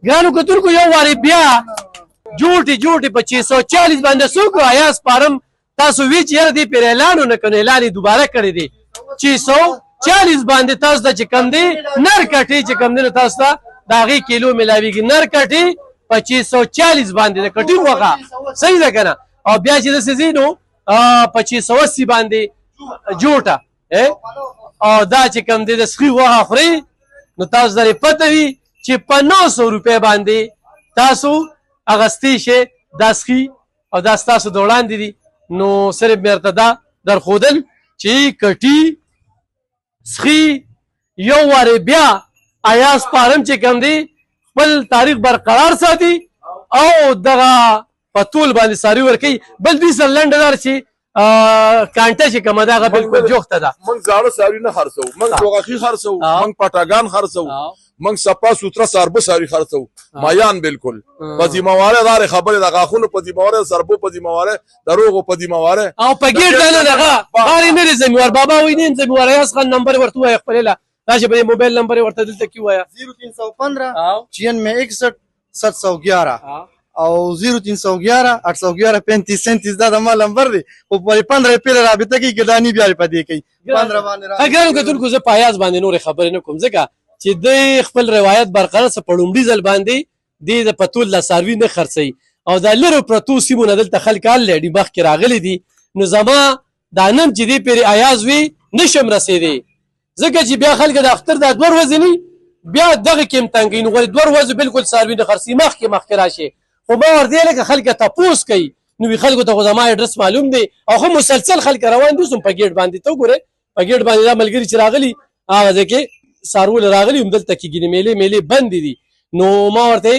ګرانو کتونکو یو وارې بیا جوړې په 640 باندې څوک ایاز پارم تاسو وی چې یاره دې پرې اعلان ونه کړو اعلان یې دوباره کړی دی 640 باندې تاسو ته چې کم دی نر کټې چې کم دی نو تاسو ته د هغې کیلو میلاویږي نر کټې په 640 باندې د کټي غوښه صحیح ده که نه او بیا چې داسې ځي نو په 680 باندې جوټه او دا چې کم دی د سخي غوښه خوري نو تاسو درې پته وي چې په 900 روپۍ باندې تاسو اغستی شئ دا سخي او دا ستاسو د وړاندې دي نو صرف مې ورته دا درښودل چې کټي سخي یو وارې بیا ایاز پارم چې کم دی خپل تاریخ برقرار ساتي او دغه په طول باندې څاروي ورکوي بل دوی سره لنډه دار چې کانټه چې کومه ده هغه بالکل جوخته ده موږ زاړه څاروي نه خرڅوو موږ جوغاخي خرڅوو موږ پټاګان خرڅوو موږ صفا سوتره ساربه څاروي خرڅوو مایان بالکل په ذمهواره دارې خبرې د غاښونو په ذمهواره سربو په ذمهواره دروغو په ذمهواره او په ګیټ باندې دغه بارې نه دی ذمهوار بابا وایي نه یم ذمهوار ایاز خان نمبر ورته ووایه خپلې له راشه په دې موبایل نمبر یې ورته دلته کې ووایه 0315 96 711 او 0311 811 35 37 دا د ما نمبر دی خو په 15 پیله رابطه کوي ګدانی بیا په دې کوي 15 باندې ګرانو کتونکو زه په ایاز باندې نورې خبرې نه کوم ځکه چې د خپل روایت برقرار څه په لومړي ځل باندې دې د پتول له څاروي نه خرڅوي او دا لرو پرتو سیمو نه دلته خلک الریډي مخکې راغلي دي نو زما دا نن چې دې پرې ایاز وي نشم رسېدی ځکه چې بیا خلک د اختر دا 2 ورځې نه بیا دغه کې هم تنګوي نو غواړي 2 ورځې بالکل څاروي نه خرڅوي مخکې راشي خو ما ورته لکه خلک تپوس کوي نو خلکو ته خو زما اډرس معلوم دی او خو مسلسل خلک روان دي په ګیټ باندې ته وګورئ په ګیټ باندې دا ملګري چې راغلي هغه ځای کې څاروي راغلي هم دلته کېږي میلې بندې دي نو ما ورته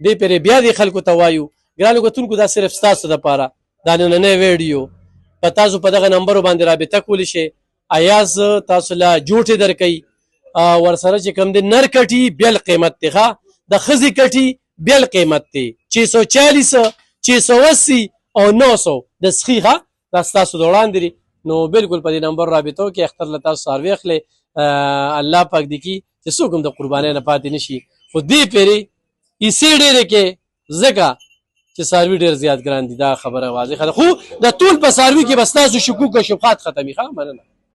دې پرې بیا دې خلکو ته وایو ګرانو کتونکو دا صرف ستاسو دپاره دا نننی ویډیو په تاسو په دغه نمبرو باندې رابطه کولی شئ ایاز تاسو له جوټې درکوي ورسره چې کوم دی نر کټي بیل قیمت دی ښه د ښځې کټي بیل قیمت دی 640 680 او 900 د سخي ښه دا ستاسو د وړاندې دي نو بالکل په دې نمبر رابطه وکړئ اختر له تاسو څاروي اخلئ الله پاک دې کړي چې څوک هم د قربانۍ نه پاتې نه شي خو دې پېرې ایسې ډېرې کې ځکه چې څاروي ډېر زیات ګران دي دا خبره واضحه ده خو د ټول په څاروي کې به ستاسو شکوک او شبهات ختمي ښه مننه